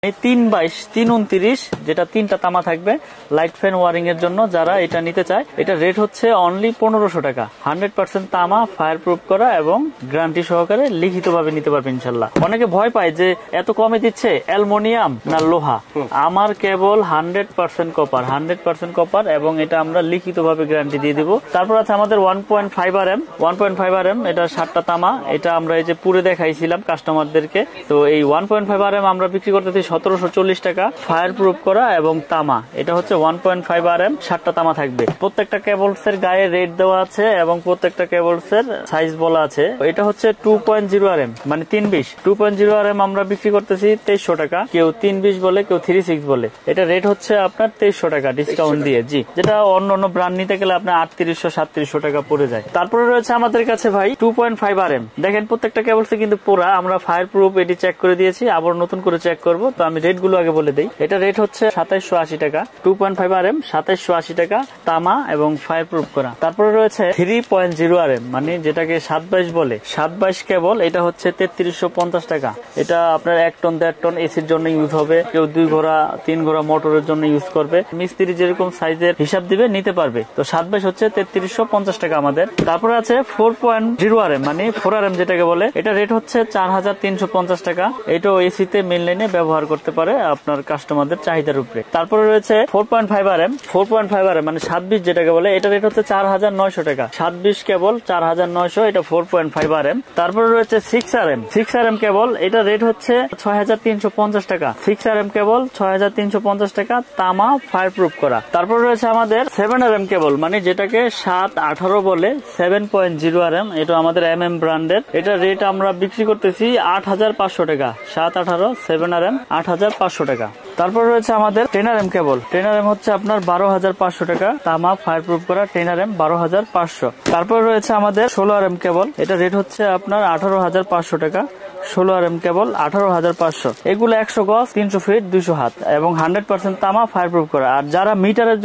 এই 322 329 যেটা 3টা তামা থাকবে লাইট ফ্যান ওয়ারিং এর জন্য, যারা এটা নিতে চায় এটা রেট হচ্ছে অনলি 1500 টাকা। 100% তামা, ফায়ার প্রুফ করা এবং গ্যারান্টি সহকারে লিখিতভাবে নিতে পারবে ইনশাল্লাহ। অনেকে ভয় পায় যে এত কমে দিচ্ছে অ্যালুমিনিয়াম না লোহা, আমার কেবল 100% কপার, 100% কপার এবং এটা আমরা লিখিতভাবে গ্যারান্টি দিয়ে দিব। তারপর আছে আমাদের 1.5 RM, 1.5 RM এটা 7টা তামা, এটা আমরা এই যে পুরে দেখাইছিলাম কাস্টমারদেরকে। তো এই 1.5 RM আমরা বিক্রি করতেছি 1740 টাকা, ফায়ার প্রুফ করা এবং তামা। এটা হচ্ছে 1.5 RM, 7টা তামা থাকবে। প্রত্যেকটা কেবলস এর গায়ে রেট দেওয়া আছে এবং প্রত্যেকটা কেবলস এর সাইজ বলা আছে। এটা হচ্ছে 2.0 RM মানে 320। 2.0 RM আমরা বিক্রি করতেছি 2300 টাকা, কেউ 320 বলে, কেউ 36 বলে। এটা রেট হচ্ছে আপনার 2300 টাকা ডিসকাউন্ট দিয়ে। জি, যেটা অন্য অন্য ব্র্যান্ড নিতে গেলে আপনার 3800 3700 টাকা পড়ে যায়। তারপরে রয়েছে আমাদের কাছে ভাই 2.5 RM। দেখেন প্রত্যেকটা কেবলস কিন্তু পুরা আমরা ফায়ার প্রুফ এটি চেক করে দিয়েছি, আবার নতুন করে চেক করব। তো আমি রেট গুলো আগে বলে দিই। এটা রেট হচ্ছে 2780 টাকা, 2.5 RM 2780 টাকা, তামা এবং ফায়ার প্রুফ করা। তারপরে রয়েছে 3.0 RM মানে যেটাকে 722 বলে, 722 কেবল। এটা হচ্ছে 3350 টাকা। এটা আপনার 1 টন 1.5 টন এসির জন্য ইউজ হবে, কেউ 2 ঘোড়া 3 ঘোড়া মোটরের জন্য ইউজ করবে। মিস্ত্রি যেরকম সাইজের হিসাব দিবে নিতে পারবে। তো 722 হচ্ছে 3350 টাকা আমাদের। তারপরে আছে 4.0 RM মানে 4 RM যেটাকে বলে, এটা রেট হচ্ছে 4350 টাকা। এটা এসিতে মেইন লাইনে ব্যবহার করতে পারে আপনার কাস্টমারদের চাহিদার উপরে। তারপরে রয়েছে 4.5 RM, 4.5 RM মানে 27 যেটাকে বলে, এটা রেট হচ্ছে 4900 টাকা। 27 কেবল 4900, এটা 4.5 RM। তারপরে রয়েছে 6 RM, 6 RM কেবল, এটা রেট হচ্ছে 6350 টাকা। 6 RM কেবল 6350 টাকা, তামা, ফায়ার প্রুফ করা। তারপর রয়েছে আমাদের 7 RM কেবল মানে যেটাকে 718 বলে, 7.0 RM। এটা আমাদের MM ব্র্যান্ডের। এটা রেট আমরা বিক্রি করতেছি 8500 টাকা। 718 7 RM 8500 টাকা। তারপর রয়েছে আমাদের 10 RM কেবল, 10 RM হচ্ছে আপনার 12500 টাকা, তামা, ফায়ার প্রুফ করা, 10 RM 12500। তারপর রয়েছে আমাদের 16 RM কেবল, এটা রেট হচ্ছে আপনার 18500 টাকা। 16 RM কেবল 18500। এগুলো 100 গজ, 300 ফিট, 200 হাত এবং 100% তামা, ফায়ার প্রুফ করা। আর যারা মিটারের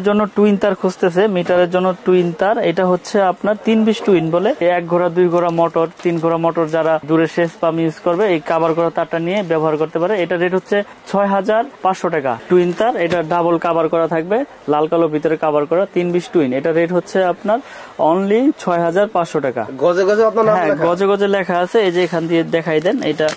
জন্য টুইন তার খুঁজতেছে, মিটারের জন্য টুইন তার, এটা হচ্ছে আপনার 320 টুইন বলে, 1 ঘোড়া 2 ঘোড়া মোটর, 3 ঘোড়া মোটর যারা দূরে সেচ পাম্প ইউজ করবে, এই কাভার করা তারটা নিয়ে ব্যবহার করতে পারে। এটা রেট হচ্ছে 6500 টাকা। টুইন তার, এটা ডাবল কাভার করা থাকবে, লাল কালো ভিতরে কাভার করা, 320 টুইন। এটা রেট হচ্ছে আপনার অনলি 6500 টাকা। গজে গজে আপনার হ্যাঁ, গজে গজে লেখা আছে, এই যে এখান দিয়ে দেখাই দেন। এটা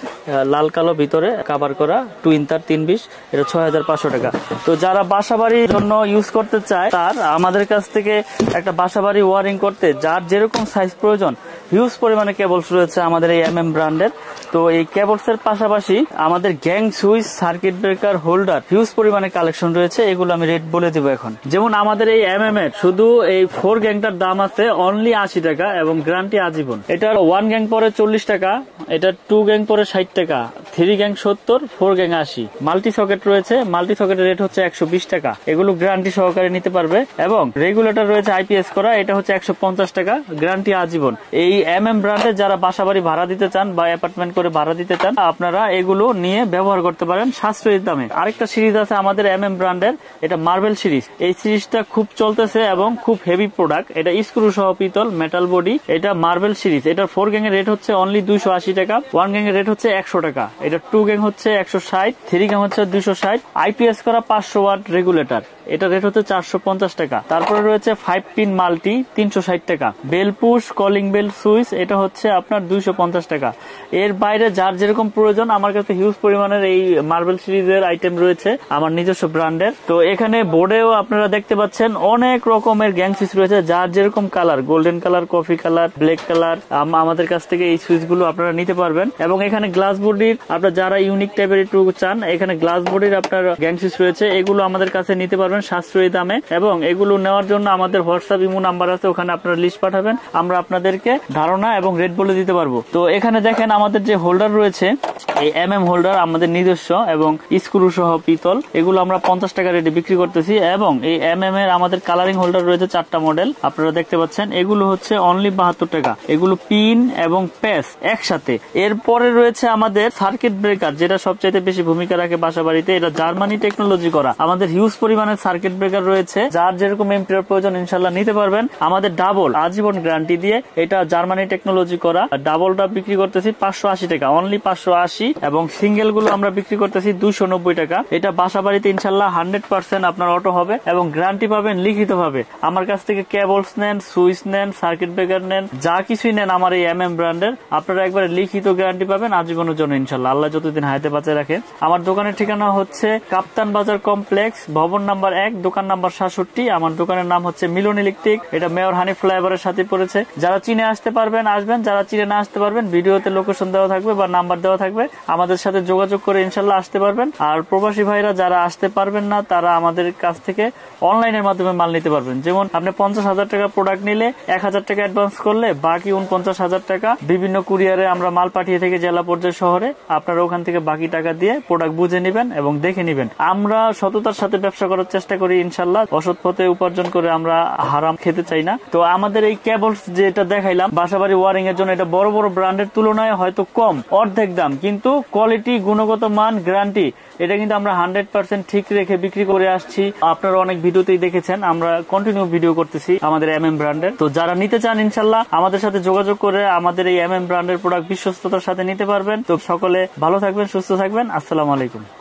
লাল কালো ভিতরে কাভার করা টুইন তার 320, এটা 6500 টাকা। তো যারা বাসাবাড়ির জন্য ইউজ করতে চায়, তার আমাদের কাছ থেকে একটা বাসাবাড়ি ওয়ারিং করতে যার যেরকম সাইজ প্রয়োজন, হিউজ পরিমাণে কেবলস রয়েছে আমাদের এই MM ব্র্যান্ডের। তো এই কেবলস এর পাশাপাশি আমাদের gang switch, circuit breaker, holder huge পরিমাণে কালেকশন রয়েছে। এগুলো আমি রেট বলে দিব এখন। যেমন আমাদের এই MM এর শুধু এই 4 গ্যাংটার দাম আছে অনলি 80 টাকা এবং গ্যারান্টি আজীবন। এটার 1 গ্যাং পরে 40 টাকা, এটা 2 গ্যাং পরে 60 টাকা, 3 গ্যাং 70, 4 গ্যাং 80। মাল্টি সকেট রয়েছে, মাল্টি সকেটের রেট হচ্ছে 120 টাকা। এগুলো গ্যারান্টি সহকারে নিতে পারবে এবং রেগুলেটর রয়েছে IPS করা, এটা হচ্ছে 150 টাকা, গ্যারান্টি আজীবন। এই MM ব্র্যান্ডের যারা বাসাবাড়ি ভাড়া দিতে চান বা অ্যাপার্টমেন্ট করে ভাড়া দিতে চান, আপনারা এগুলো নিয়ে ব্যবহার করতে পারেন সাশ্রয়ী দামে। আরেকটা সিরিজ আছে আমাদের MM ব্র্যান্ডের, এটা মার্বেল সিরিজ। এই সিরিজটা খুব চলতেছে এবং খুব হেভি প্রোডাক্ট। এটা স্ক্রু সহ পিতল, মেটাল বডি, এটা মার্বেল সিরিজ। এটার 4 গ্যাং এর রেট হচ্ছে অনলি 280 টাকা, 1 গ্যাং এর রেট হচ্ছে 100 টাকা, এটা 2 গ্যাং হচ্ছে 160, 3 গ্যাং হচ্ছে 260, IPS করা 500 ওয়াট রেগুলেটর, এটা রেট হচ্ছে 450 টাকা। তারপরে রয়েছে 5 পিন মাল্টি 360 টাকা, bell push, calling bell switch, এটা হচ্ছে আপনার 250 টাকা। এর বাইরে যার যেরকম প্রয়োজন, আমার কাছে হিউজ পরিমাণের এই মার্বেল সিরিজের আইটেম রয়েছে আমার নিজস্ব ব্র্যান্ডের। তো এখানে বোর্ডেও আপনারা দেখতে পাচ্ছেন অনেক রকমের গ্যাং সুইচ রয়েছে, যার যেরকম colour, golden colour, coffee colour, black colour, আমাদের কাছ থেকে এই সুইচ গুলো আপনারা নিতে পারবেন। এবং এখানে গ্লাস বডির আপনারা যারা ইউনিক টাইপের একটু চান, এখানে গ্লাস বডির আপনার গ্যাং সুইচ রয়েছে, এগুলো আমাদের কাছে নিতে পারবেন সাশ্রয়ী দামে। এবং এগুলো নেওয়ার জন্য আমাদের হোয়াটসঅ্যাপ ইমো নাম্বার আছে, ওখানে আপনারা লিস্ট পাঠাবেন, আমরা আপনাদেরকে ধারণা এবং রেট বলে দিতে পারবো। তো এখানে দেখেন আমাদের যে হোল্ডার রয়েছে, এই MM হোল্ডার আমাদের নিজস্ব এবং স্ক্রু সহ পিতল, এগুলো আমরা 50 টাকা রেটে বিক্রি করতেছি। এবং এই MM এর আমাদের কালারিং হোল্ডার রয়েছে 4টা মডেল, আপনারা দেখতে পাচ্ছেন, এগুলো হচ্ছে অনলি 72 টাকা। এগুলো পিন এবং প্যাচ একসাথে। এরপরে রয়েছে আমাদের সার্কিট ব্রেকার, যেটা সবচাইতে বেশি ভূমিকা রাখে বাসা বাড়িতে। এটা জার্মানি টেকনোলজি করা, আমাদের হিউজ পরিমাণে সার্কিট ব্রেকার রয়েছে, যার যেরকম এম্পিয়ার প্রয়োজন ইনশাল্লাহ নিতে পারবেন। আমাদের ডাবল আজীবন গ্যারান্টি দিয়ে এটা জার্মানি টেকনোলজি করা ডাবলটা বিক্রি করতেছি 580 টাকা, অনলি 580, এবং সিঙ্গেল গুলো আমরা বিক্রি করতেছি 290 টাকা। এটা বাসা বাড়িতে ইনশাল্লাহ 100% আপনার অটো হবে এবং গ্যারান্টি পাবেন লিখিত ভাবে। আমার কাছ থেকে কেবলস নেন, সুইচ নেন, সার্কিট ব্রেকার নেন, যা কিছুই নেন আমার এই MM ব্র্যান্ডের, আপনারা একবারে লিখিত গ্যারান্টি পাবেন আজীবনের জন্য ইনশাল্লাহ, আল্লাহ যতদিন হায়াতে বাঁচিয়ে রাখে। আমার দোকানের ঠিকানা হচ্ছে কাপ্তান বাজার কমপ্লেক্স, ভবন নাম্বার 1, দোকান নাম্বার 67। আমার দোকানের নাম হচ্ছে মিলন ইলেকট্রিক। এটা মেয়র হানিফ ফ্লাইওভারের সাথে পড়েছে। যারা চিনে আসতে পারবেন আসবেন, যারা চিনে না আসতে পারবেন ভিডিওতে লোকেশন দেওয়া থাকবে বা নাম্বার দেওয়া থাকবে, আমাদের সাথে যোগাযোগ করে ইনশাল্লাহ আসতে পারবেন। আর প্রবাসী ভাইরা যারা আসতে পারবেন না তারা আমাদের কাছ থেকে অনলাইনের মাধ্যমে মাল নিতে পারবেন। যেমন আপনি 50,000 টাকা প্রোডাক্ট নিলে 1,000 টাকা অ্যাডভান্স করলে বাকি 49,000 টাকা বিভিন্ন কুরিয়ারে আমরা মাল পাঠিয়ে থেকে জেলা পর্যায়ে শহরে, আপনারা ওখান থেকে বাকি টাকা দিয়ে প্রোডাক্ট বুঝে নেবেন এবং দেখে নেবেন। আমরা সততার সাথে ব্যবসা করার চেষ্টা করি ইনশাল্লাহ, অসৎ পথে উপার্জন করে আমরা হারাম খেতে চাই না। তো আমাদের এই কেবলস যেটা দেখাইলাম বাসাবাড়ি ওয়ারিং এর জন্য, এটা বড় বড় ব্র্যান্ডের তুলনায় হয়তো কম, অর্ধেক দাম, কিন্তু কোয়ালিটি, গুণগত মান, গ্যারান্টি এটা কিন্তু আমরা 100% ঠিক রেখে বিক্রি করে আসছি। আপনারা অনেক ভিডিওতেই দেখেছেন, আমরা কন্টিনিউ ভিডিও করতেছি আমাদের MM ব্র্যান্ডের। তো যারা নিতে চান ইনশাল্লাহ আমাদের সাথে যোগাযোগ করে আমাদের এই MM ব্র্যান্ডের প্রোডাক্ট বিশ্বস্ততার সাথে নিতে পারবেন। তো সকলে ভালো থাকবেন, সুস্থ থাকবেন। আসসালামু আলাইকুম।